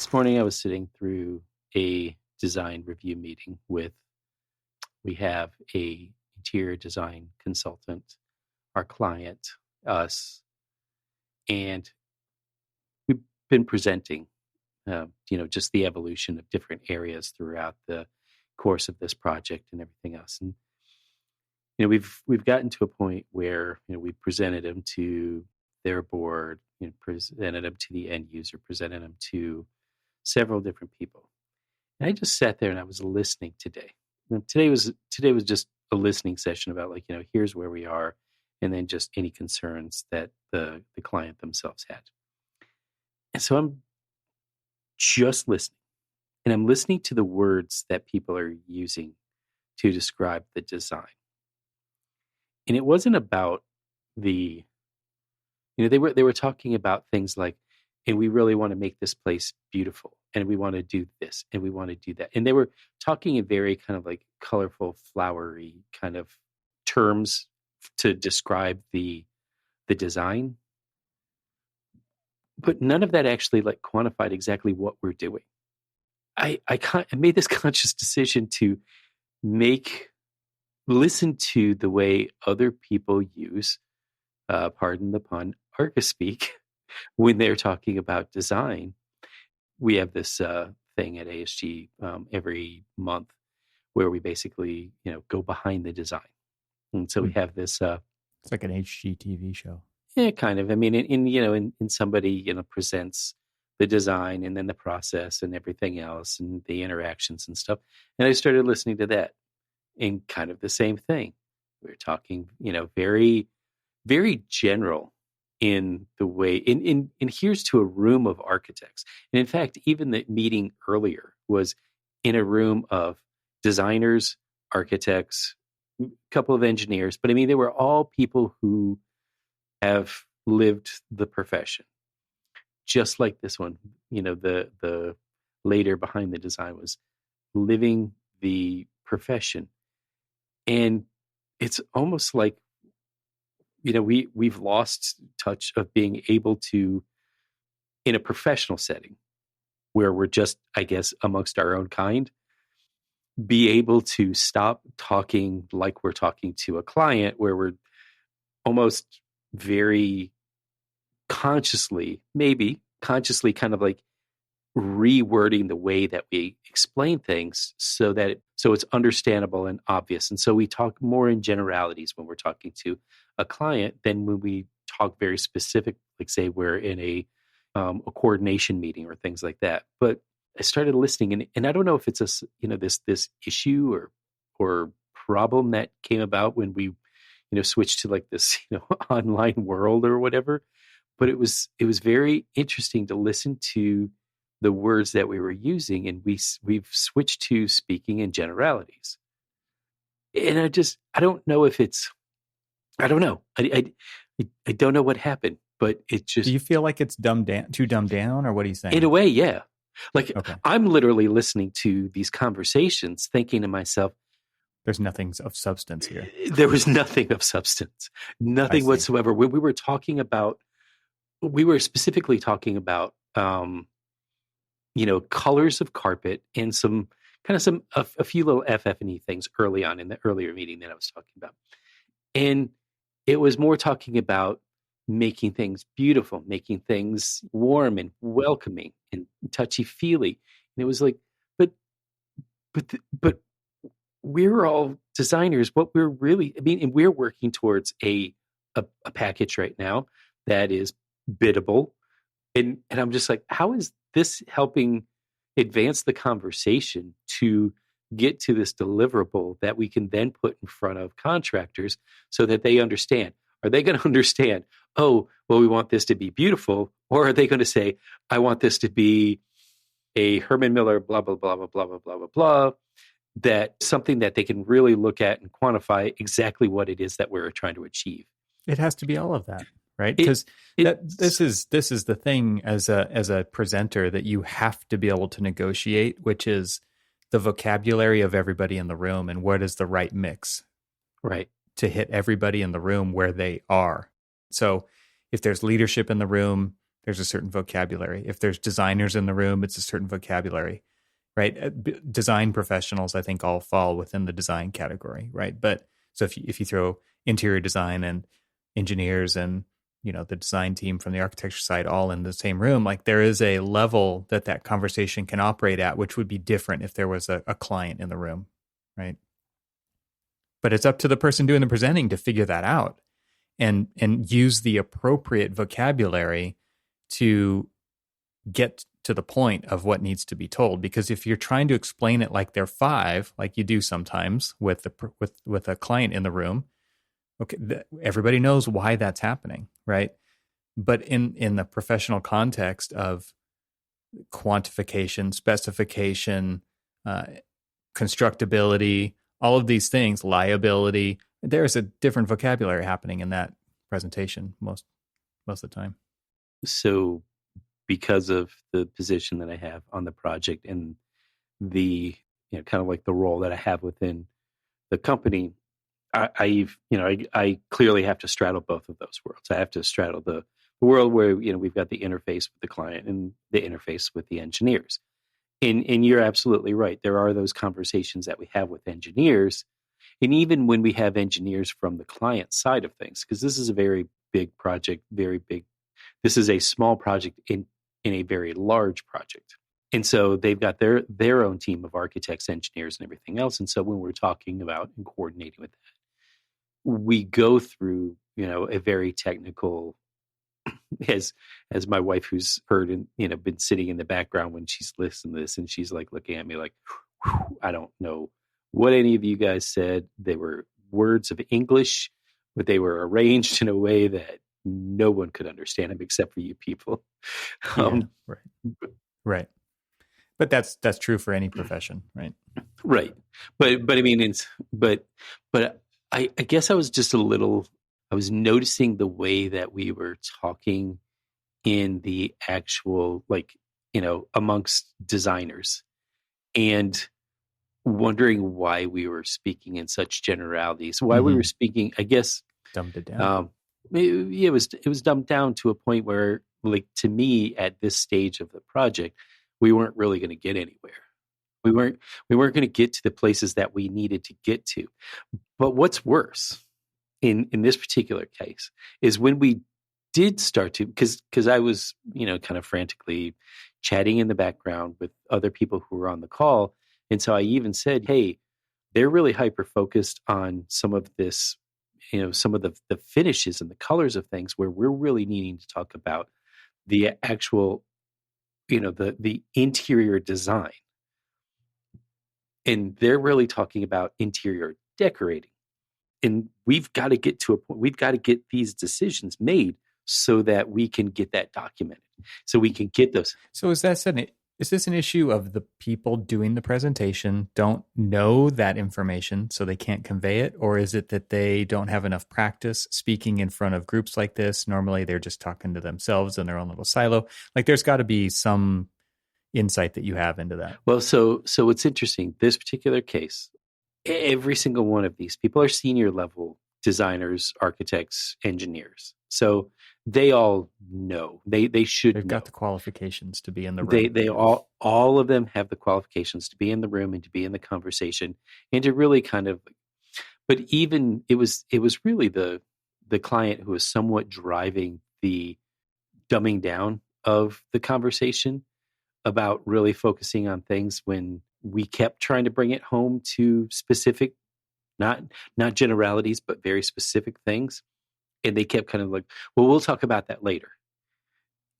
This morning I was sitting through a design review meeting we have a interior design consultant, our client, us, and we've been presenting, just the evolution of different areas throughout the course of this project and everything else. And we've gotten to a point where we presented them to their board, presented them to the end user, presented them to several different people. And I just sat there and I was listening today. And today was just a listening session about here's where we are, and then just any concerns that the client themselves had. And so I'm just listening, and I'm listening to the words that people are using to describe the design. And it wasn't about they were talking about things like, and we really want to make this place beautiful, and we want to do this, and we want to do that. And they were talking in very kind of like colorful, flowery kind of terms to describe the design. But none of that actually quantified exactly what we're doing. I made this conscious decision to listen to the way other people use, pardon the pun, archispeak when they're talking about design. We have this thing at ASG every month where we basically go behind the design, and so we have this. It's like an HGTV show. Yeah, kind of. I mean, in somebody presents the design and then the process and everything else and the interactions and stuff. And I started listening to that, and kind of the same thing. We were talking, very, very general in the way. And here's to a room of architects. And in fact, even the meeting earlier was in a room of designers, architects, a couple of engineers. But I mean, they were all people who have lived the profession, just like this one. The later behind the design was living the profession, and it's almost like we've lost touch of being able to, in a professional setting where we're just, I guess, amongst our own kind, be able to stop talking like we're talking to a client, where we're almost very consciously kind of like rewording the way that we explain things so it's understandable and obvious. And so we talk more in generalities when we're talking to a client than when we talk very specific, like say we're in a coordination meeting or things like that. But I started listening, and I don't know if it's this issue or problem that came about when we switched to like this online world or whatever. But it was very interesting to listen to the words that we were using, and we've switched to speaking in generalities. And I don't know if it's, I don't know. I don't know what happened, but it just. Do you feel like it's too dumbed down, or what are you saying? In a way, yeah. Okay. I'm literally listening to these conversations thinking to myself, there's nothing of substance here. There was nothing of substance, nothing whatsoever. When we were talking about, we were specifically talking about, colors of carpet and a few little FF&E things early on in the earlier meeting that I was talking about. And it was more talking about making things beautiful, making things warm and welcoming and touchy-feely. And it was like, but we're all designers. What we're really, and we're working towards a package right now that is biddable. And I'm just like, how is this helping advance the conversation to get to this deliverable that we can then put in front of contractors so that they understand? Are they going to understand, oh, well, we want this to be beautiful? Or are they going to say, I want this to be a Herman Miller, blah, blah, blah, blah, blah, blah, blah, blah, blah, that something that they can really look at and quantify exactly what it is that we're trying to achieve? It has to be all of that, right? Because this is the thing as a presenter that you have to be able to negotiate, which is the vocabulary of everybody in the room and what is the right mix, right, to hit everybody in the room where they are. So if there's leadership in the room, there's a certain vocabulary. If there's designers in the room, it's a certain vocabulary, right? Design professionals, I think, all fall within the design category, right? But so if you throw interior design and engineers and the design team from the architecture side all in the same room, like there is a level that conversation can operate at, which would be different if there was a client in the room, right? But it's up to the person doing the presenting to figure that out and use the appropriate vocabulary to get to the point of what needs to be told. Because if you're trying to explain it like they're five, like you do sometimes with a client in the room, okay, everybody knows why that's happening, right? But in the professional context of quantification, specification, constructability, all of these things, liability, there's a different vocabulary happening in that presentation most of the time. So because of the position that I have on the project and the kind of like the role that I have within the company, I clearly have to straddle both of those worlds. I have to straddle the world where we've got the interface with the client and the interface with the engineers. And you're absolutely right. There are those conversations that we have with engineers, and even when we have engineers from the client side of things, because this is a very big project, very big. This is a small project in a very large project. And so they've got their own team of architects, engineers, and everything else. And so when we're talking about and coordinating with that, we go through, a very technical, as my wife, who's heard and, been sitting in the background when she's listened to this, and she's like looking at me like, I don't know what any of you guys said. They were words of English, but they were arranged in a way that no one could understand them except for you people. Right. But that's true for any profession, right? Right. But I mean, but I guess I was just I was noticing the way that we were talking in the actual, amongst designers, and wondering why we were speaking in such generalities, why we were speaking, I guess, dumbed it down. It was dumbed down to a point where, like, to me, at this stage of the project, we weren't really going to get anywhere. We weren't going to get to the places that we needed to get to. But what's worse in this particular case is when we did start to, because I was, kind of frantically chatting in the background with other people who were on the call. And so I even said, hey, they're really hyper focused on some of this, some of the finishes and the colors of things, where we're really needing to talk about the actual, the interior design. And they're really talking about interior decorating. And we've got to get to a point, we've got to get these decisions made so that we can get that documented, so we can get those. So is this an issue of the people doing the presentation don't know that information, so they can't convey it? Or is it that they don't have enough practice speaking in front of groups like this? Normally they're just talking to themselves in their own little silo. Like, there's got to be some insight that you have into that. Well, so it's interesting. This particular case, every single one of these people are senior level designers, architects, engineers. So they all know. They should. They've got the qualifications to be in the room. They all of them have the qualifications to be in the room and to be in the conversation and to really kind of. But even it was really the client who was somewhat driving the dumbing down of the conversation about really focusing on things, when we kept trying to bring it home to specific, not generalities, but very specific things. And they kept kind of like, well, we'll talk about that later.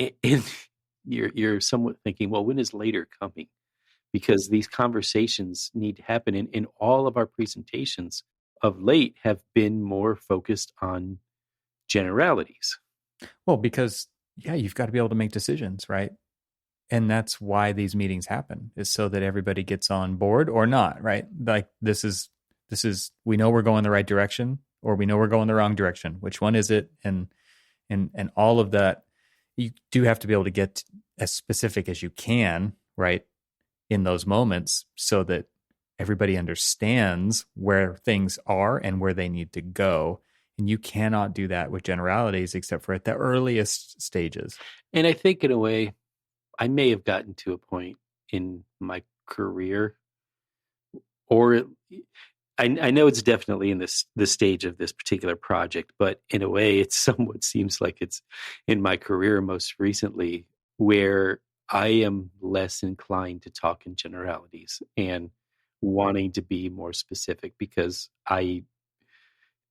And you're somewhat thinking, well, when is later coming? Because these conversations need to happen. And all of our presentations of late have been more focused on generalities. Well, because, you've got to be able to make decisions, right? And that's why these meetings happen, is so that everybody gets on board or not, right? Like, this is, we know we're going the right direction, or we know we're going the wrong direction. Which one is it? And all of that, you do have to be able to get as specific as you can, right, in those moments, so that everybody understands where things are and where they need to go. And you cannot do that with generalities except for at the earliest stages. And I think in a way, I may have gotten to a point in my career, or I know it's definitely in the stage of this particular project, but in a way, it somewhat seems like it's in my career most recently, where I am less inclined to talk in generalities and wanting to be more specific, because I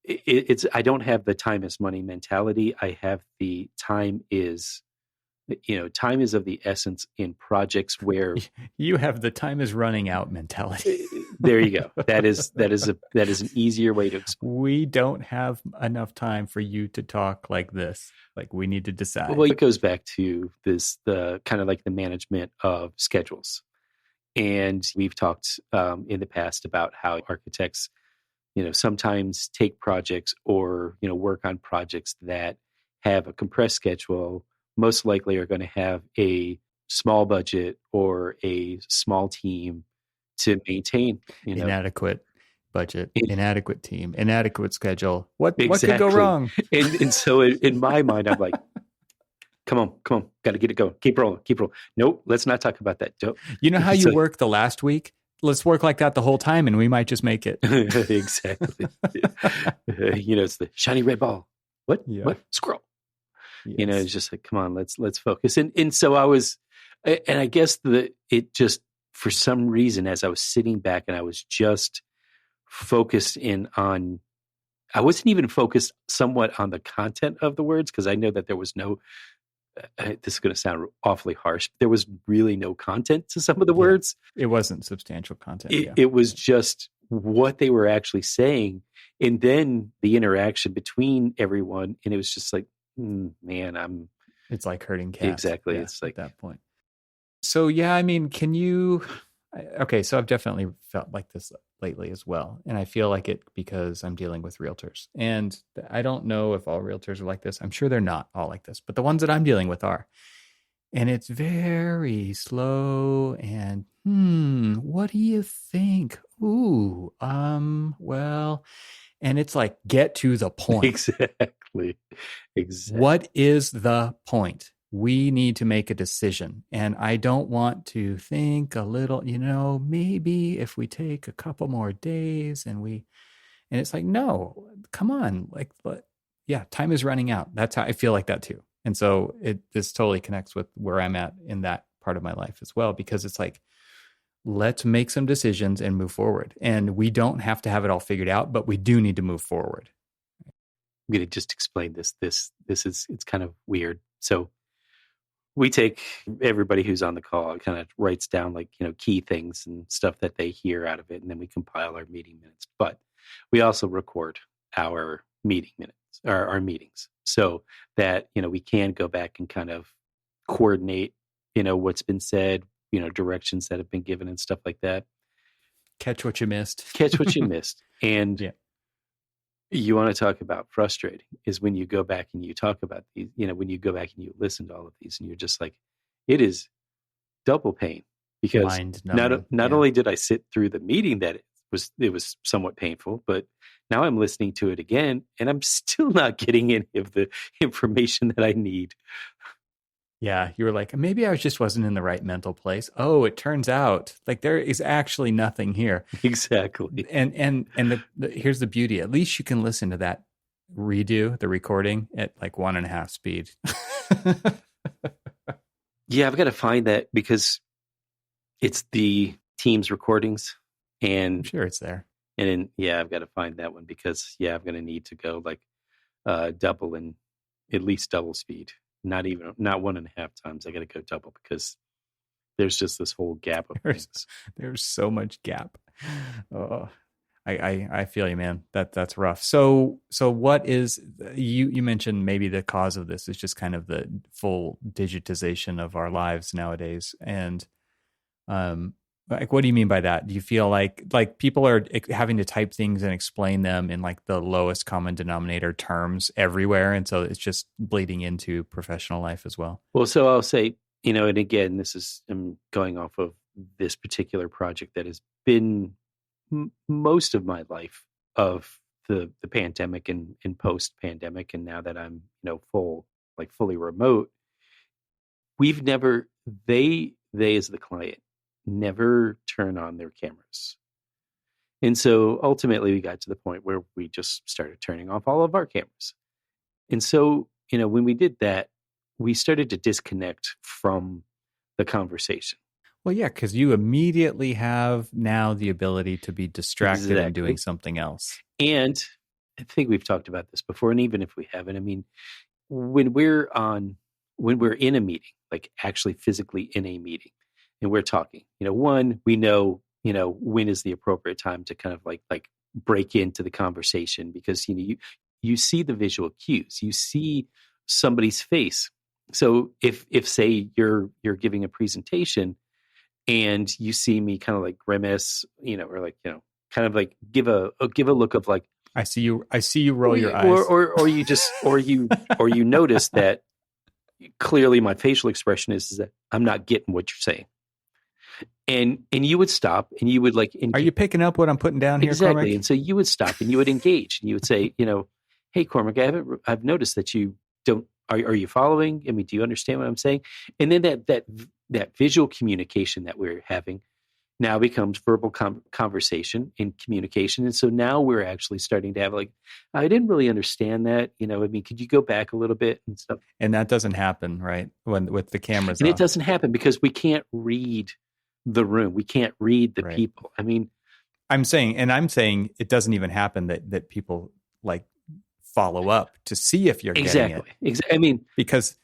don't have the time is money mentality. I have the time is of the essence in projects where you have the time is running out mentality. There you go. That is an easier way to explain. We don't have enough time for you to talk like this. Like, we need to decide. Well, it goes back to the kind of like the management of schedules. And we've talked in the past about how architects, sometimes take projects or, work on projects that have a compressed schedule, most likely are going to have a small budget or a small team to maintain. Inadequate budget, inadequate team, inadequate schedule. What could go wrong? And so in my mind, I'm like, come on, got to get it going. Keep rolling. Nope, let's not talk about that. You know how you worked the last week? Let's work like that the whole time, and we might just make it. Exactly. It's the shiny red ball. What? Yeah. What? Squirrel. Yes. It's just like, come on, let's focus. And so I was, and I guess it just, for some reason, as I was sitting back and I was just focused in on, I wasn't even focused somewhat on the content of the words, because I know that there was no, this is going to sound awfully harsh, there was really no content to some of the words. It wasn't substantial content. It was just what they were actually saying. And then the interaction between everyone. And it was just like, man, it's like herding cats. Exactly. Yeah, it's like at that point. So, yeah, I mean, so I've definitely felt like this lately as well. And I feel like it because I'm dealing with realtors. And I don't know if all realtors are like this. I'm sure they're not all like this, but the ones that I'm dealing with are. And it's very slow and, what do you think? Ooh, well, and it's like, get to the point. Exactly. What is the point? We need to make a decision. And I don't want to think a little, maybe if we take a couple more days and it's like, no, come on. Time is running out. That's how I feel like that too. And so this totally connects with where I'm at in that part of my life as well, because it's like, let's make some decisions and move forward. And we don't have to have it all figured out, but we do need to move forward. I'm going to just explain this. It's kind of weird. So we take everybody who's on the call, kind of writes down key things and stuff that they hear out of it. And then we compile our meeting minutes, but we also record our meeting minutes, our meetings, so that, we can go back and kind of coordinate, what's been said, directions that have been given and stuff like that. Catch what you missed. And you want to talk about frustrating is when you go back and you talk about these, when you go back and you listen to all of these and you're just like, it is double pain, because not only did I sit through the meeting that it was somewhat painful, but now I'm listening to it again and I'm still not getting any of the information that I need. Yeah, you were like, maybe I just wasn't in the right mental place. Oh, it turns out there is actually nothing here. Exactly. And here's the beauty. At least you can listen to that the recording at 1.5 speed. Yeah, I've got to find that because it's the Teams recordings, and I'm sure it's there. And I've got to find that one because I'm going to need to go double and at least double speed. Not 1.5 times. I got to go double because there's just this whole gap of things. There's so much gap. Oh, I feel you, man. That's rough. So what is you mentioned maybe the cause of this is just kind of the full digitization of our lives nowadays. And what do you mean by that? Do you feel like people are having to type things and explain them in the lowest common denominator terms everywhere, and so it's just bleeding into professional life as well? Well, so I'll say, and again, I'm going off of this particular project that has been most of my life of the pandemic and post pandemic, and now that I'm fully remote, we've never they as the client never turn on their cameras. And so ultimately we got to the point where we just started turning off all of our cameras. And so, when we did that, we started to disconnect from the conversation. Well, yeah, because you immediately have now the ability to be distracted and doing something else. And I think we've talked about this before, and even if we haven't, I mean, when we're in a meeting, like actually physically in a meeting, and we're talking, one, we know, when is the appropriate time to kind of like break into the conversation, because you see the visual cues, you see somebody's face. So if say you're giving a presentation and you see me kind of like grimace, or like, kind of like give a look of like, I see you roll your eyes, or you notice that clearly my facial expression is that I'm not getting what you're saying. And you would stop and you would like, are you picking up what I'm putting down here? Exactly. Cormac? And so you would stop and you would engage and you would say, hey, Cormac, I've noticed that you don't, are you following? I mean, do you understand what I'm saying? And then that visual communication that we're having now becomes verbal conversation and communication. And so now we're actually starting to have like, I didn't really understand that, I mean, could you go back a little bit and stuff? And that doesn't happen, right? With the cameras and off. It doesn't happen because we can't read the room. We can't read the people. I mean, I'm saying it doesn't even happen that people like follow up to see if you're getting it. Exactly. I mean, because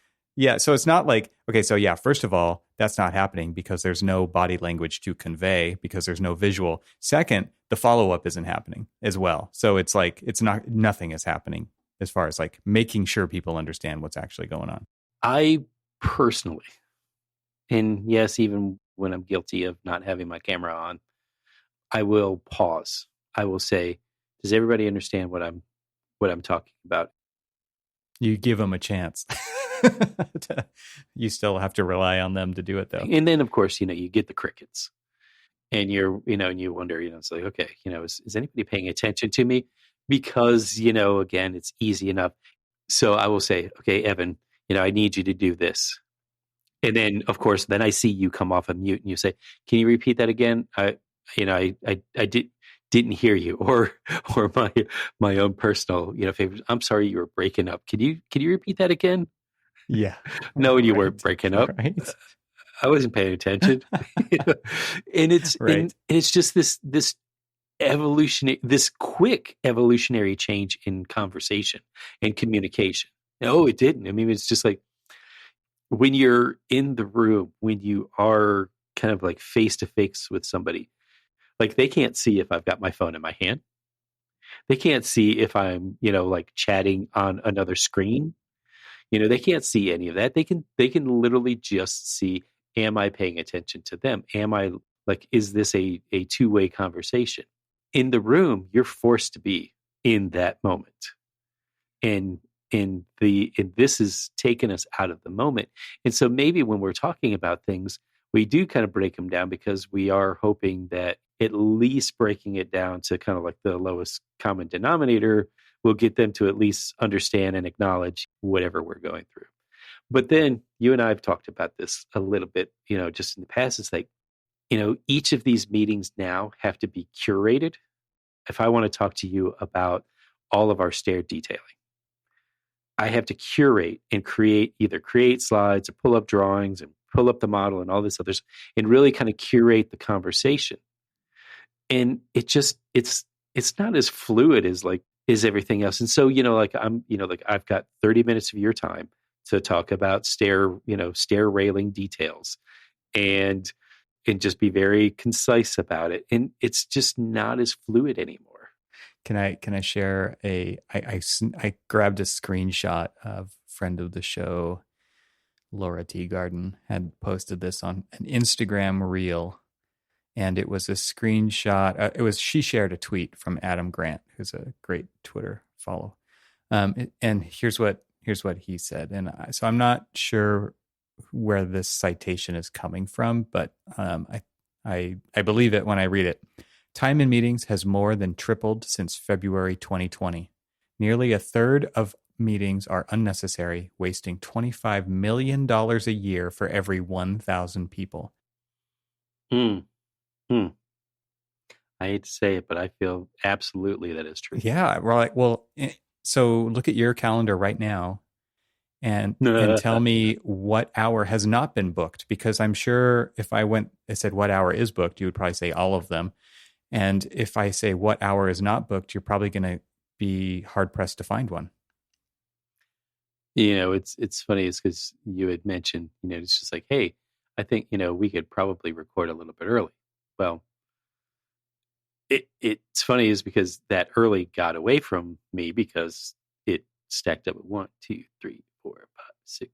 so it's not like, okay, so first of all, that's not happening because there's no body language to convey, because there's no visual. Second, the follow-up isn't happening as well. So it's like, nothing is happening as far as like making sure people understand what's actually going on. I personally, and yes, even when I'm guilty of not having my camera on, I will pause. I will say, does everybody understand what I'm talking about? You give them a chance. You still have to rely on them to do it though. And then of course, you get the crickets and and you wonder, it's like, okay, is anybody paying attention to me? Because, again, it's easy enough. So I will say, okay, Evan, I need you to do this. And then of course, then I see you come off of mute and you say, can you repeat that again? I didn't hear you, or my own personal, favorite. I'm sorry, you were breaking up. Can you repeat that again? Yeah. No, you weren't breaking up. Right. I wasn't paying attention. And it's right. And it's just this evolutionary, this quick evolutionary change in conversation and communication. No, it didn't. I mean, it's just like when you're in the room, when you are kind of like face to face with somebody, like they can't see if I've got my phone in my hand. They can't see if I'm, like chatting on another screen. They can't see any of that. They can literally just see, am I paying attention to them? Am I like, is this a two-way conversation? In the room, you're forced to be in that moment. And this has taken us out of the moment. And so maybe when we're talking about things, we do kind of break them down because we are hoping that at least breaking it down to kind of like the lowest common denominator will get them to at least understand and acknowledge whatever we're going through. But then you and I have talked about this a little bit, just in the past. It's like, each of these meetings now have to be curated. If I want to talk to you about all of our stair detailing, I have to curate and create slides or pull up drawings and pull up the model and all this other stuff and really kind of curate the conversation. And it's not as fluid as everything else. And so, like I've got 30 minutes of your time to talk about stair railing details and just be very concise about it. And it's just not as fluid anymore. Can I share I grabbed a screenshot of friend of the show, Laura Teagarden, had posted this on an Instagram reel, and it was a screenshot. She shared a tweet from Adam Grant, who's a great Twitter follow. And here's what he said. And so I'm not sure where this citation is coming from, but I believe it when I read it. Time in meetings has more than tripled since February 2020. Nearly a third of meetings are unnecessary, wasting $25 million a year for every 1,000 people. Hmm. I hate to say it, but I feel absolutely that is true. Yeah, right. Well, so look at your calendar right now and tell me what hour has not been booked, because I'm sure if I said what hour is booked, you would probably say all of them. And if I say what hour is not booked, you're probably going to be hard pressed to find one. It's funny is because you had mentioned, it's just like, hey, I think, we could probably record a little bit early. Well, it's funny is because that early got away from me because it stacked up at 1, 2, 3, 4, 5, 6,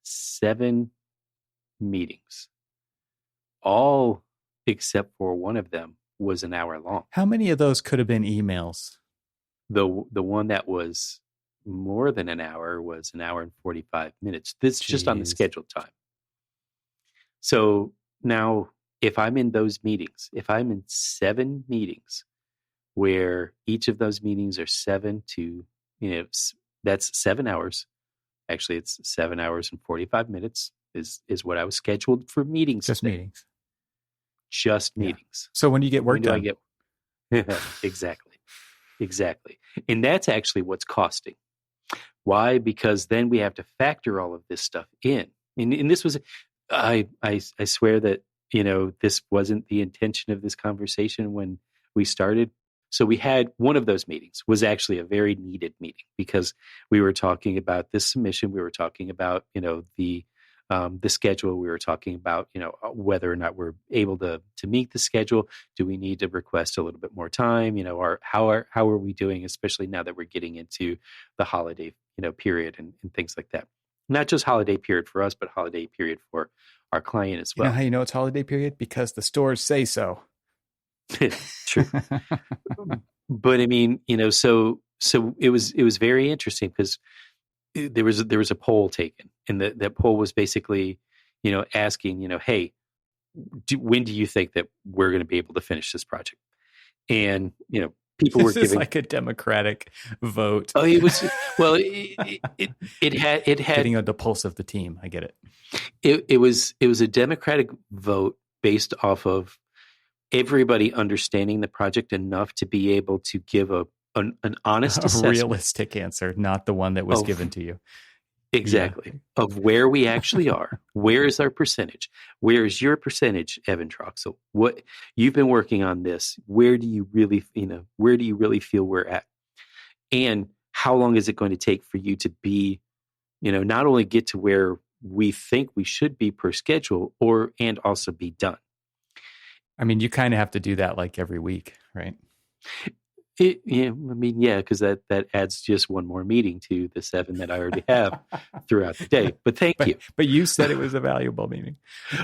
7 meetings. All except for one of them was an hour long. How many of those could have been emails? The one that was more than an hour was an hour and 45 minutes. This is just on the scheduled time. So now if I'm in those meetings, if I'm in 7 meetings where each of those meetings are 7 to, that's 7 hours. Actually, it's 7 hours and 45 minutes is what I was scheduled for meetings. Just today. Meetings. Just meetings. So when do you get work done? Exactly. And that's actually what's costing. Why? Because then we have to factor all of this stuff in. And this was, I swear that, this wasn't the intention of this conversation when we started. So we had one of those meetings was actually a very needed meeting because we were talking about this submission. We were talking about, the schedule. We were talking about, whether or not we're able to meet the schedule. Do we need to request a little bit more time? Or how are we doing, especially now that we're getting into the holiday, period and things like that. Not just holiday period for us, but holiday period for our client as well. You know how you know it's holiday period? Because the stores say so. True. But I mean, so it was very interesting because there was a poll taken, and that poll was basically, asking, hey, when do you think that we're going to be able to finish this project? And people were giving like a democratic vote. Oh, it was it had getting on the pulse of the team. I get it. It was a democratic vote based off of everybody understanding the project enough to be able to give an honest assessment. Realistic answer, not the one that was given to you. Exactly. Yeah. Of where we actually are. Where is our percentage? Where is your percentage, Evan Troxel? What you've been working on this. Where do you really feel we're at? And how long is it going to take for you to be, not only get to where we think we should be per schedule and also be done? I mean, you kind of have to do that like every week, right? Because that adds just one more meeting to the 7 that I already have throughout the day. But thank you. But you said it was a valuable meeting.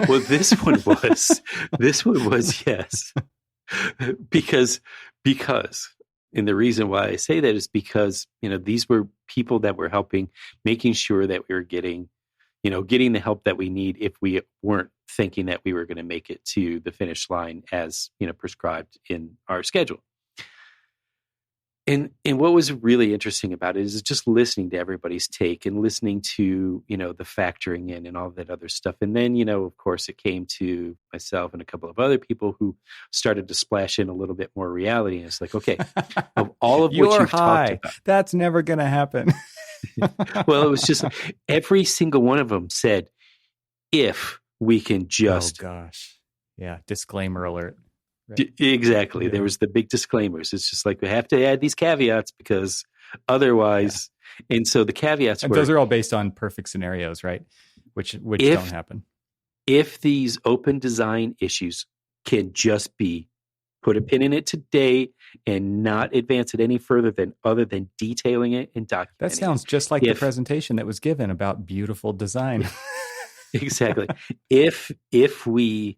Well, this one was, yes. Because, and the reason why I say that is because, these were people that were helping, making sure that we were getting the help that we need if we weren't thinking that we were going to make it to the finish line as, prescribed in our schedule. And what was really interesting about it is just listening to everybody's take and listening to, the factoring in and all that other stuff. And then, of course, it came to myself and a couple of other people who started to splash in a little bit more reality. And it's like, okay, of all of what you've talked about. That's never going to happen. Well, it was just every single one of them said, if we can just. Oh, gosh. Yeah. Disclaimer alert. Right. Exactly. Yeah. There was the big disclaimers. It's just like we have to add these caveats because otherwise, and so the caveats and those are all based on perfect scenarios, right? Which don't happen. If these open design issues can just be put a pin in it today and not advance it any further other than detailing it and documenting. That sounds just like the presentation that was given about beautiful design. Exactly. If we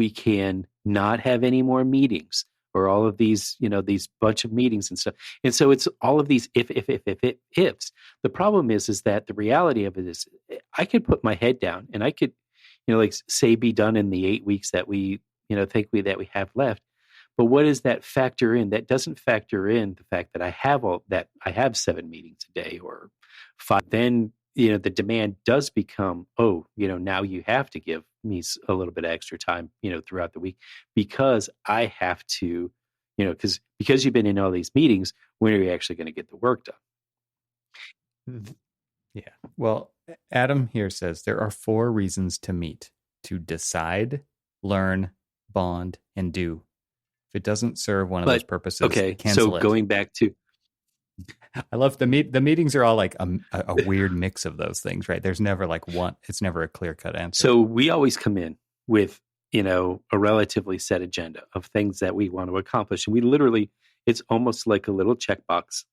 can not have any more meetings or all of these, these bunch of meetings and stuff. And so it's all of these ifs. The problem is that the reality of it is I could put my head down and I could, say be done in the 8 weeks that we think that we have left. But what does that factor in? That doesn't factor in the fact that I have 7 meetings a day or 5. Then, the demand does become, now you have to give me a little bit of extra time, throughout the week, because I have to, because you've been in all these meetings, when are you actually going to get the work done? Yeah. Well, Adam here says there are 4 reasons to meet: to decide, learn, bond, and do. If it doesn't serve one of those purposes, cancel it. Going back to, I love the meetings are all like a weird mix of those things, right? There's never like one. It's never a clear cut answer. So we always come in with, a relatively set agenda of things that we want to accomplish. And we literally, it's almost like a little checkbox.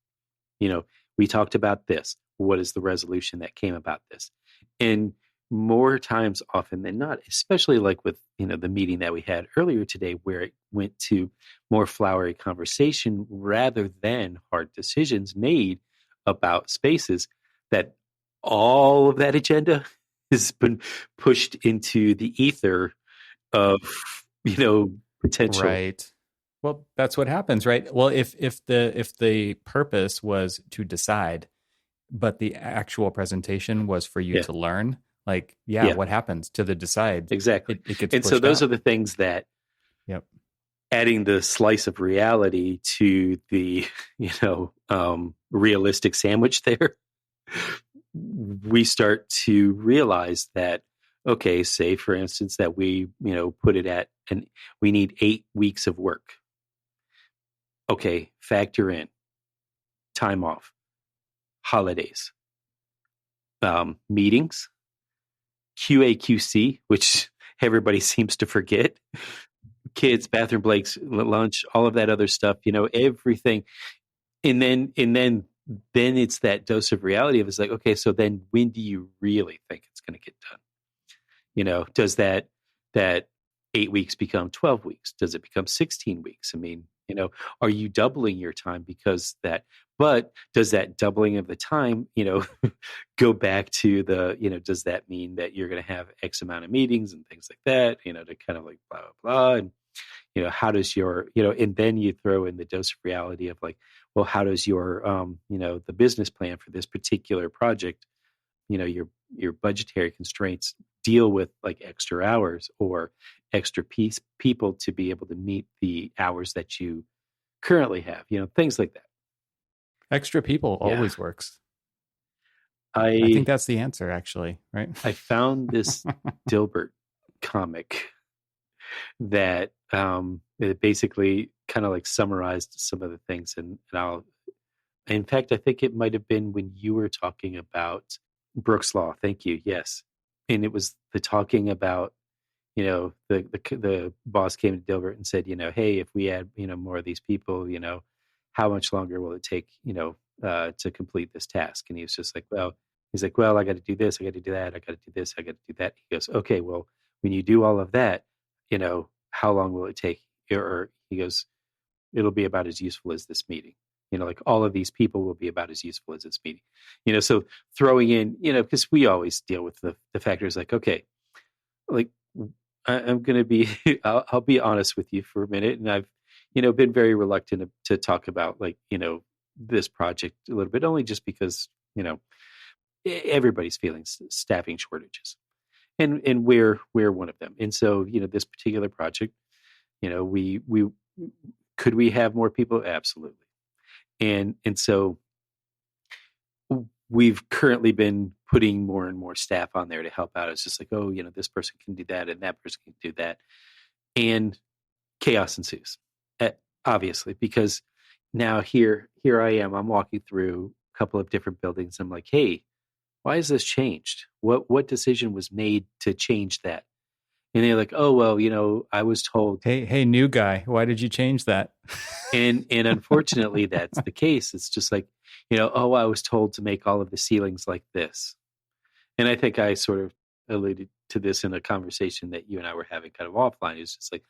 We talked about this. What is the resolution that came about this? And more times often than not, especially like with, the meeting that we had earlier today, where it went to more flowery conversation rather than hard decisions made about spaces, that all of that agenda has been pushed into the ether of, potential. Right. Well, that's what happens, right? Well, if the purpose was to decide, but the actual presentation was for you to learn, what happens to the decide? Exactly. It gets and so those are the things that, adding the slice of reality to the, realistic sandwich there, we start to realize that, okay, say for instance that we, put it at, and we need 8 weeks of work. Okay, factor in time off, holidays, meetings, QA/QC, which everybody seems to forget, kids, bathroom breaks, lunch, all of that other stuff, everything. And then it's that dose of reality of, it's like, okay, so then when do you really think it's going to get done? Does that 8 weeks become 12 weeks? Does it become 16 weeks? I mean, are you doubling your time because that, but does that doubling of the time, go back to the, does that mean that you're going to have X amount of meetings and things like that, to kind of like blah, blah, blah. And, how does your, and then you throw in the dose of reality of like, well, how does your, the business plan for this particular project, your budgetary constraints deal with like extra hours or extra people to be able to meet the hours that you currently have, things like that. Extra people always works. I think that's the answer, actually, right? I found this Dilbert comic that it basically kind of like summarized some of the things, and in fact, I think it might have been when you were talking about Brooks Law. Thank you. Yes. And it was the talking about, the boss came to Dilbert and said, hey, if we add, more of these people, how much longer will it take, to complete this task? And he was just like, well, I got to do this. I got to do that. I got to do this. I got to do that. He goes, okay, well, when you do all of that, how long will it take? Or he goes, it'll be about as useful as this meeting. Like all of these people will be about as useful as this meeting. So throwing in, because we always deal with the factors like, okay, like I'm going to be, I'll be honest with you for a minute. And I've, been very reluctant to talk about like, this project a little bit, only just because, everybody's feeling staffing shortages. And we're one of them. And so, this particular project, we could we have more people? Absolutely. And so we've currently been putting more and more staff on there to help out. It's just like, oh, this person can do that and that person can do that. And chaos ensues, obviously, because now here I am. I'm walking through a couple of different buildings. I'm like, hey, why has this changed? What decision was made to change that? And they're like, oh, well, I was told. Hey, new guy, why did you change that? And unfortunately, that's the case. It's just like, oh, I was told to make all of the ceilings like this. And I think I sort of alluded to this in a conversation that you and I were having kind of offline. It's just like,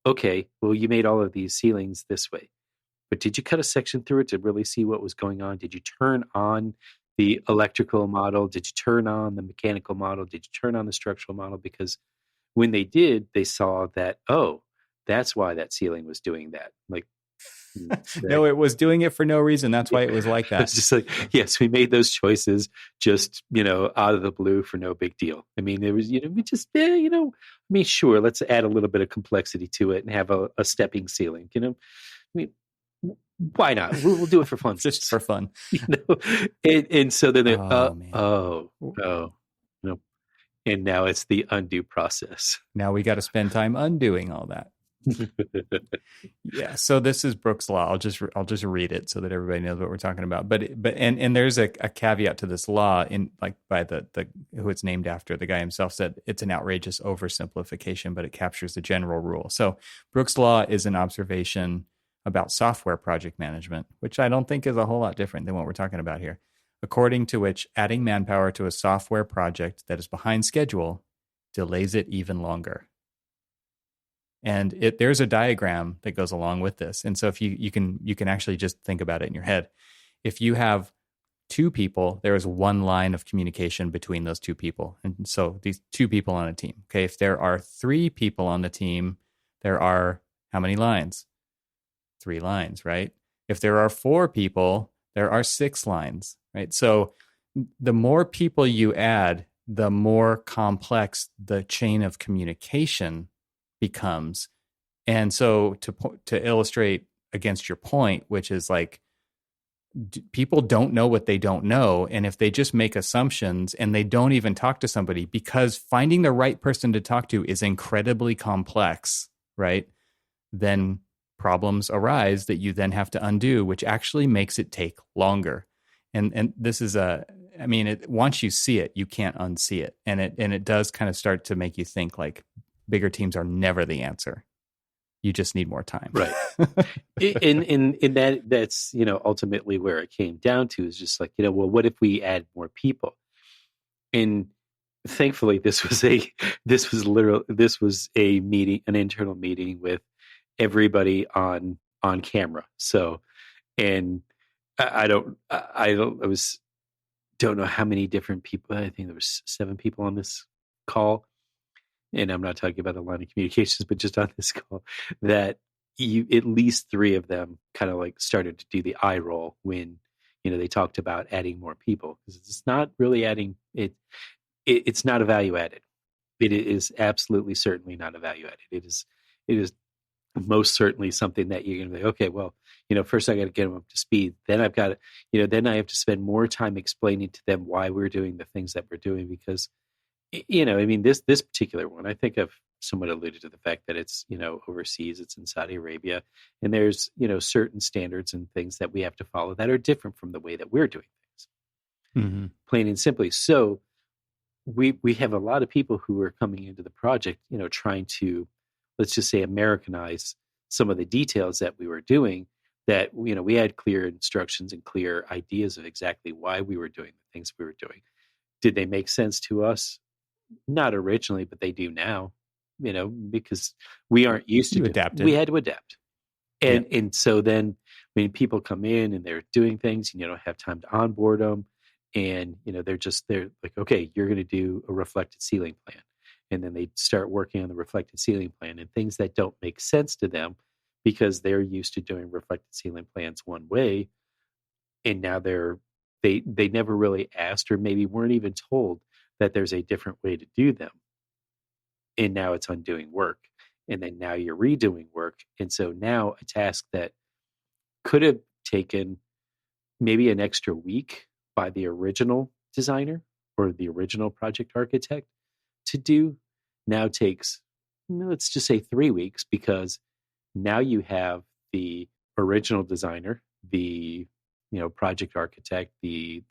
okay, well, you made all of these ceilings this way, but did you cut a section through it to really see what was going on? Did you turn on the electrical model? Did you turn on the mechanical model? Did you turn on the structural model? Because when they did, they saw that, oh, that's why that ceiling was doing that. Like, no, it was doing it for no reason. That's why it was like that. It's just like, yes, we made those choices just, out of the blue for no big deal. I mean, it was, we just, sure, let's add a little bit of complexity to it and have a stepping ceiling, I mean, why not? We'll do it for fun. Just for fun. And so then Oh, no. And now it's the undo process. Now we got to spend time undoing all that. Yeah. So this is Brooks' law. I'll just read it so that everybody knows what we're talking about. But there's a caveat to this law in by the who it's named after. The guy himself said it's an outrageous oversimplification, but it captures the general rule. So Brooks' law is an observation about software project management, which I don't think is a whole lot different than what we're talking about here. According to which adding manpower to a software project that is behind schedule delays it even longer. And there's a diagram that goes along with this. And so if you can actually just think about it in your head. If you have two people, there is one line of communication between those two people. And so these two people on a team. Okay. If there are three people on the team, there are how many lines? 3 lines, right? If there are 4 people, there are 6 lines, right? So the more people you add, the more complex the chain of communication becomes. And so to illustrate against your point, which is like people don't know what they don't know. And if they just make assumptions and they don't even talk to somebody, because finding the right person to talk to is incredibly complex, right? Then problems arise that you then have to undo, which actually makes it take longer. And this is once you see it, you can't unsee it. And it does kind of start to make you think like bigger teams are never the answer. You just need more time. Right. in that's, ultimately where it came down to is just like, well, what if we add more people? And thankfully this was a meeting, an internal meeting with everybody on camera. So, and I don't know how many different people. I think there was 7 people on this call. And I'm not talking about the line of communications, but just on this call, that at least 3 of them kind of like started to do the eye roll when, they talked about adding more people, because it's not really adding it. It's not a value added. It is absolutely certainly not a value added. It is most certainly something that you're going to be, okay, well, first I got to get them up to speed. Then I've got to, then I have to spend more time explaining to them why we're doing the things that we're doing, because this particular one, I think I've somewhat alluded to the fact that it's, overseas, it's in Saudi Arabia, and there's, certain standards and things that we have to follow that are different from the way that we're doing things. Mm-hmm. Plain and simply. So we have a lot of people who are coming into the project, trying to, let's just say, Americanize some of the details that we were doing, that, we had clear instructions and clear ideas of exactly why we were doing the things we were doing. Did they make sense to us? Not originally, but they do now, because we aren't used to adapt. We had to adapt. And so then when people come in and they're doing things, and you don't have time to onboard them, and, they're like, okay, you're going to do a reflected ceiling plan. And then they start working on the reflected ceiling plan, and things that don't make sense to them because they're used to doing reflected ceiling plans one way. And now they never really asked, or maybe weren't even told, that there's a different way to do them. And now it's undoing work. And then now you're redoing work. And so now a task that could have taken maybe an extra week by the original designer or the original project architect to do now takes, let's just say 3 weeks, because now you have the original designer, the project architect, the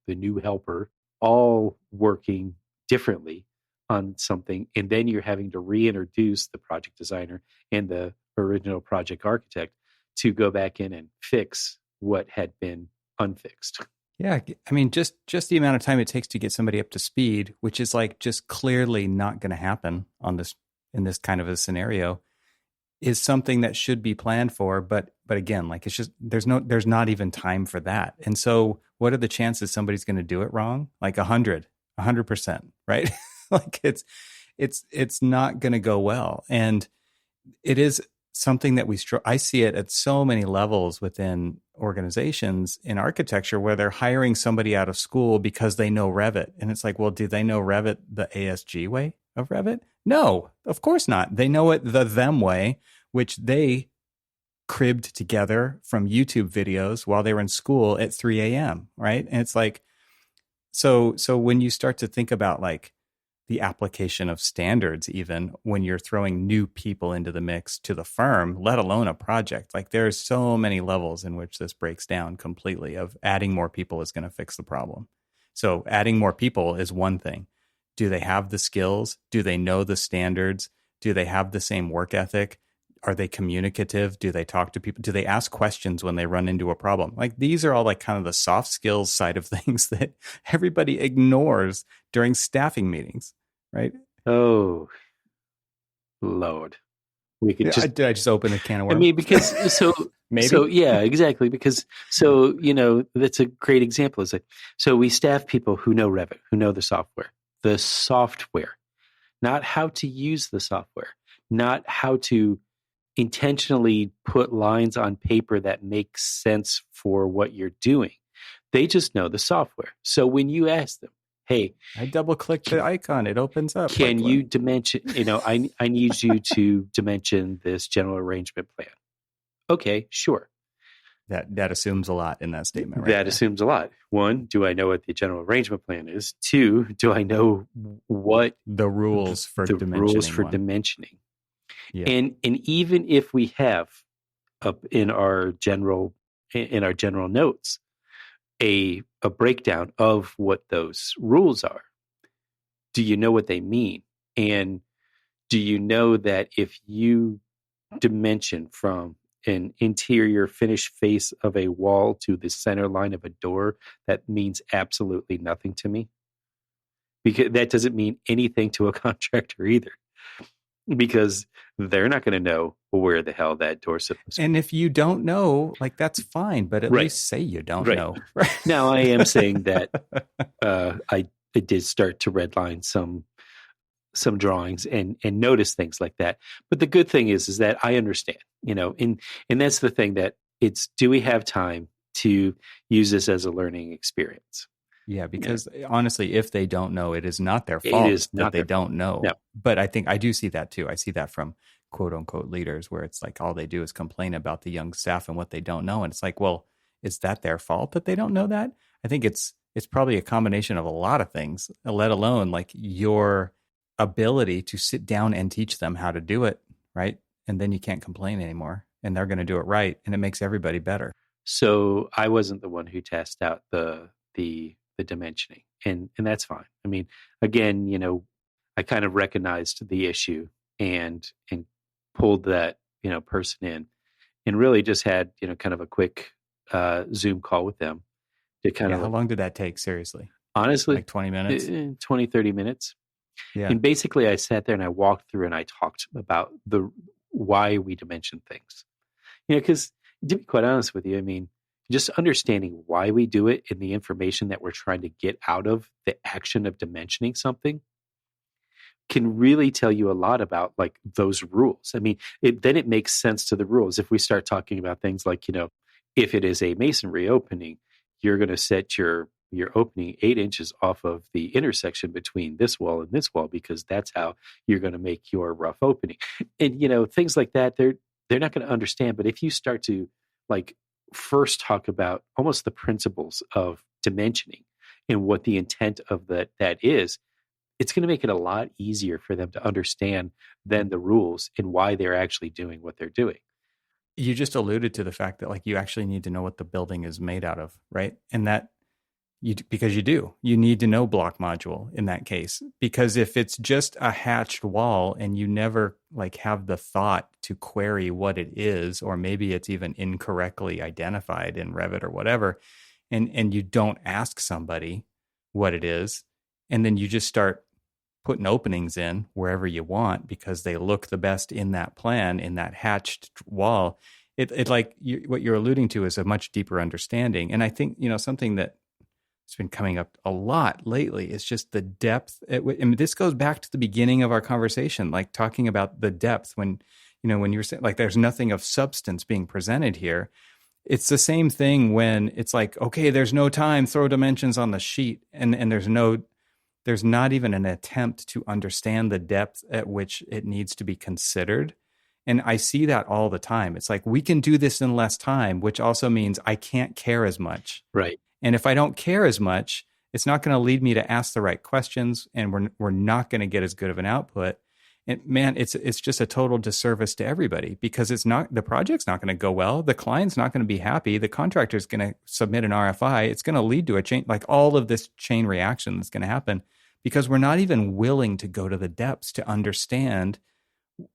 new helper, all working differently on something, and then you're having to reintroduce the project designer and the original project architect to go back in and fix what had been unfixed. Yeah, I mean, just the amount of time it takes to get somebody up to speed, which is like just clearly not going to happen in this kind of a scenario, is something that should be planned for. But again, like, it's just there's not even time for that. And so, what are the chances somebody's going to do it wrong? Like 100%, right? Like it's not going to go well. And it is something that I see it at so many levels within organizations in architecture where they're hiring somebody out of school because they know Revit. And it's like, well, do they know Revit the ASG way of Revit? No, of course not. They know it the them way, which they cribbed together from YouTube videos while they were in school at 3 a.m. Right. And it's like, so when you start to think about like the application of standards, even when you're throwing new people into the mix to the firm, let alone a project, like there's so many levels in which this breaks down completely of adding more people is going to fix the problem. So adding more people is one thing. Do they have the skills? Do they know the standards? Do they have the same work ethic? Are they communicative? Do they talk to people? Do they ask questions when they run into a problem? Like these are all like kind of the soft skills side of things that everybody ignores during staffing meetings, right? Oh, Lord. We could just, did I just open a can of worms? I mean, because maybe. So yeah, exactly. Because that's a great example. Is like, so we staff people who know Revit, who know the software, not how to use the software, not how to intentionally put lines on paper that make sense for what you're doing. They just know the software. So when you ask them, hey, I double click the icon, it opens up. Can you dimension, I need you to dimension this general arrangement plan. Okay, sure. That assumes a lot in that statement, right? That assumes a lot. One, do I know what the general arrangement plan is? Two, do I know what the rules for dimensioning? Yeah. And even if we have up in our general notes a breakdown of what those rules are, do you know what they mean? And do you know that if you dimension from an interior finished face of a wall to the center line of a door, that means absolutely nothing to me? Because that doesn't mean anything to a contractor either. Because they're not going to know where the hell that door's supposed to be. And if you don't know, like that's fine, but at least say you don't know. Now, I am saying that I did start to redline some drawings and notice things like that. But the good thing is that I understand, and that's the thing, that it's, do we have time to use this as a learning experience? Yeah, because honestly, if they don't know, it is not their fault that they don't know. No. But I think I do see that too. I see that from quote unquote leaders where it's like all they do is complain about the young staff and what they don't know. And it's like, well, is that their fault that they don't know that? I think it's probably a combination of a lot of things, let alone like your ability to sit down and teach them how to do it, right? And then you can't complain anymore and they're going to do it right. And it makes everybody better. So I wasn't the one who tested out the dimensioning, and that's fine. I mean, again, I kind of recognized the issue and pulled that person in, and really just had kind of a quick Zoom call with them to kind of. How long did that take? Seriously, honestly, like 20 minutes, 20-30 minutes. Yeah, and basically I sat there and I walked through and I talked about why we dimension things. Because to be quite honest with you, I mean, just understanding why we do it and the information that we're trying to get out of the action of dimensioning something can really tell you a lot about like those rules. I mean, then it makes sense to the rules. If we start talking about things like, if it is a masonry opening, you're going to set your opening 8 inches off of the intersection between this wall and this wall, because that's how you're going to make your rough opening. And, things like that, they're not going to understand. But if you start to like first talk about almost the principles of dimensioning and what the intent of that is, it's going to make it a lot easier for them to understand than the rules and why they're actually doing what they're doing. You just alluded to the fact that like you actually need to know what the building is made out of, right? And that because you need to know block module in that case, because if it's just a hatched wall and you never like have the thought to query what it is, or maybe it's even incorrectly identified in Revit or whatever, and you don't ask somebody what it is, and then you just start putting openings in wherever you want because they look the best in that plan, in that hatched wall, it like what you're alluding to is a much deeper understanding. And I think, something that it's been coming up a lot lately is just the depth. I mean, this goes back to the beginning of our conversation, like talking about the depth when, when you're saying like there's nothing of substance being presented here. It's the same thing when it's like, okay, there's no time, throw dimensions on the sheet, and there's not even an attempt to understand the depth at which it needs to be considered. And I see that all the time. It's like, we can do this in less time, which also means I can't care as much. Right. And if I don't care as much, it's not going to lead me to ask the right questions, and we're not going to get as good of an output. And man, it's just a total disservice to everybody, because the project's not going to go well. The client's not going to be happy. The contractor's going to submit an RFI. It's going to lead to a chain, like all of this chain reaction that's going to happen, because we're not even willing to go to the depths to understand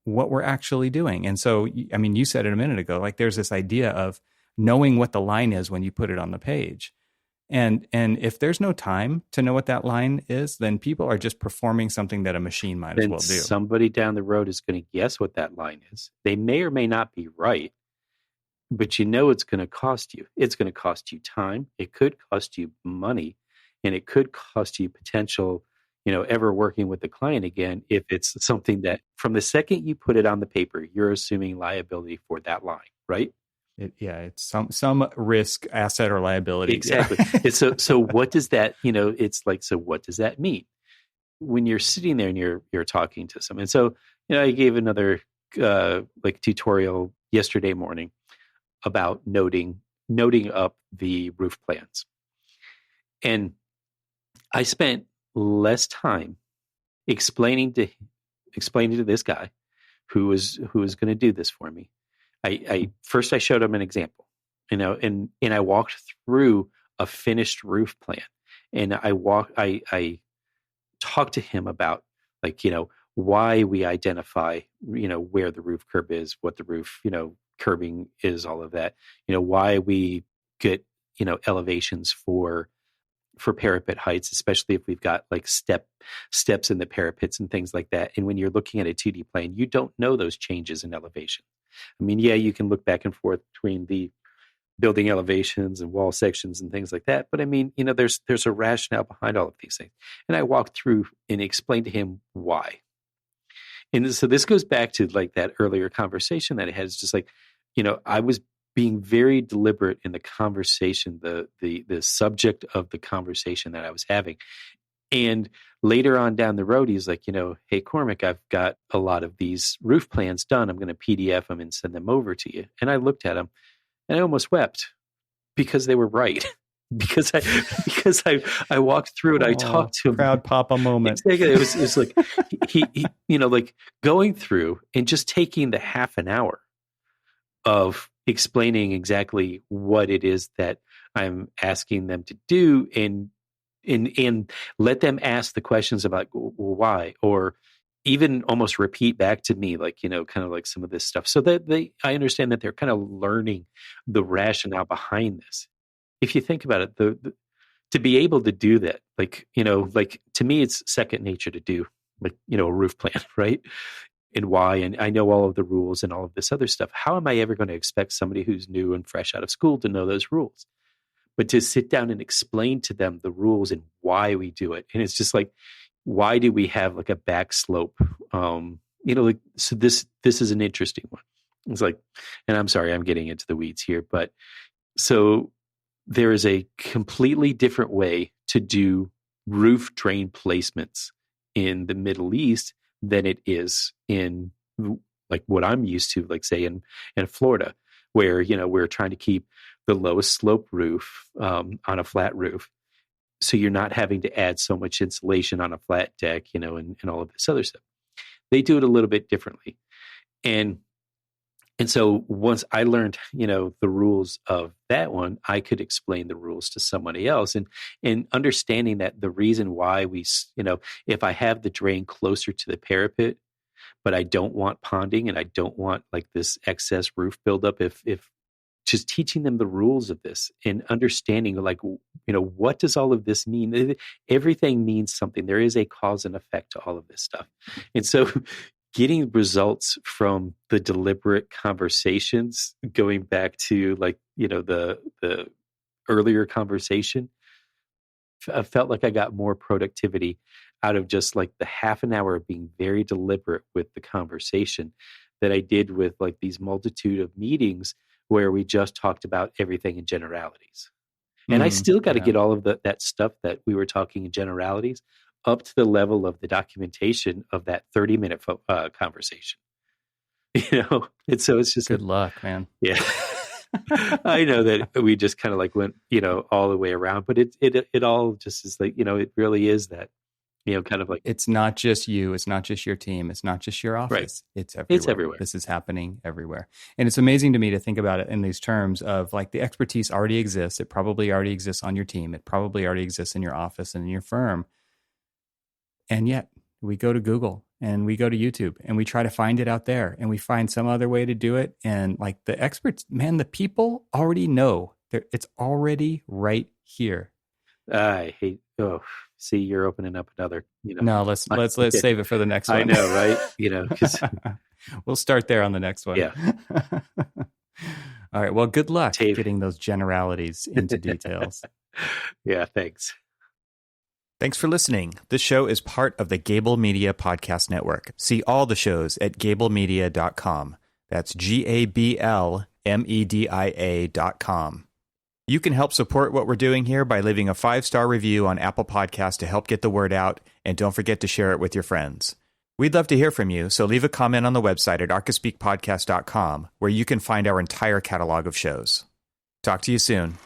what we're actually doing. And so, I mean, you said it a minute ago, like there's this idea of knowing what the line is when you put it on the page. And if there's no time to know what that line is, then people are just performing something that a machine might as well do. Somebody down the road is going to guess what that line is. They may or may not be right, but it's going to cost you. It's going to cost you time. It could cost you money, and it could cost you potential, ever working with the client again, if it's something that from the second you put it on the paper, you're assuming liability for that line, right? It's some risk, asset, or liability. Exactly. Yeah. So what does that, it's like, so what does that mean when you're sitting there and you're talking to someone? And so, I gave another tutorial yesterday morning about noting up the roof plans. And I spent less time explaining to this guy who was going to do this for me. I first showed him an example, and I walked through a finished roof plan, and I talked to him about why we identify where the roof curb is, what the roof curbing is, all of that, why we get elevations for parapet heights, especially if we've got like steps in the parapets and things like that. And when you're looking at a 2D plane, you don't know those changes in elevation. I mean, yeah, you can look back and forth between the building elevations and wall sections and things like that. But I mean, there's a rationale behind all of these things. And I walked through and explained to him why. And so this goes back to like that earlier conversation that I had. It's just like, I was being very deliberate in the conversation, the subject of the conversation that I was having. And later on down the road, he's like, hey, Cormac, I've got a lot of these roof plans done. I'm going to PDF them and send them over to you. And I looked at them and I almost wept because they were right. because I walked through it. I talked to him. Proud papa moment. Exactly. It was like, he like going through and just taking the half an hour of explaining exactly what it is that I'm asking them to do, and let them ask the questions about why, or even almost repeat back to me, like, kind of like some of this stuff, so that I understand that they're kind of learning the rationale behind this. If you think about it, the to be able to do that, like, to me, it's second nature to do, like, a roof plan, right? And why, and I know all of the rules and all of this other stuff. How am I ever going to expect somebody who's new and fresh out of school to know those rules? But to sit down and explain to them the rules and why we do it. And it's just like, why do we have like a back slope? So this is an interesting one. It's like, and I'm sorry, I'm getting into the weeds here, but so there is a completely different way to do roof drain placements in the Middle East than it is in like what I'm used to, like say in Florida, where, we're trying to keep the lowest slope roof on a flat roof. So you're not having to add so much insulation on a flat deck, and all of this other stuff. They do it a little bit differently. And so once I learned, the rules of that one, I could explain the rules to somebody else, and understanding that the reason why we, if I have the drain closer to the parapet, but I don't want ponding and I don't want like this excess roof buildup, if just teaching them the rules of this and understanding like, what does all of this mean? Everything means something. There is a cause and effect to all of this stuff. And so getting results from the deliberate conversations, going back to like, the earlier conversation, I felt like I got more productivity out of just like the half an hour of being very deliberate with the conversation that I did with like these multitude of meetings where we just talked about everything in generalities. And I still got to get all of that stuff that we were talking in generalities up to the level of the documentation of that 30-minute conversation. And so it's just good luck, man. Yeah. I know that we just kind of like went, all the way around, but it all just is like, it really is that, kind of like, it's not just you, it's not just your team, it's not just your office. Right. It's everywhere. It's everywhere. This is happening everywhere. And it's amazing to me to think about it in these terms of like the expertise already exists. It probably already exists on your team. It probably already exists in your office and in your firm. And yet we go to Google and we go to YouTube and we try to find it out there and we find some other way to do it. And like the experts, man, the people already know it's already right here. I hate, see, you're opening up another, No, let's save it for the next one. I know, right? Because we'll start there on the next one. Yeah. All right. Well, good luck getting those generalities into details. Yeah, thanks. Thanks for listening. This show is part of the Gable Media Podcast Network. See all the shows at gablemedia.com. That's GABLMEDIA.com. You can help support what we're doing here by leaving a 5-star review on Apple Podcasts to help get the word out, and don't forget to share it with your friends. We'd love to hear from you, so leave a comment on the website at archispeakpodcast.com, where you can find our entire catalog of shows. Talk to you soon.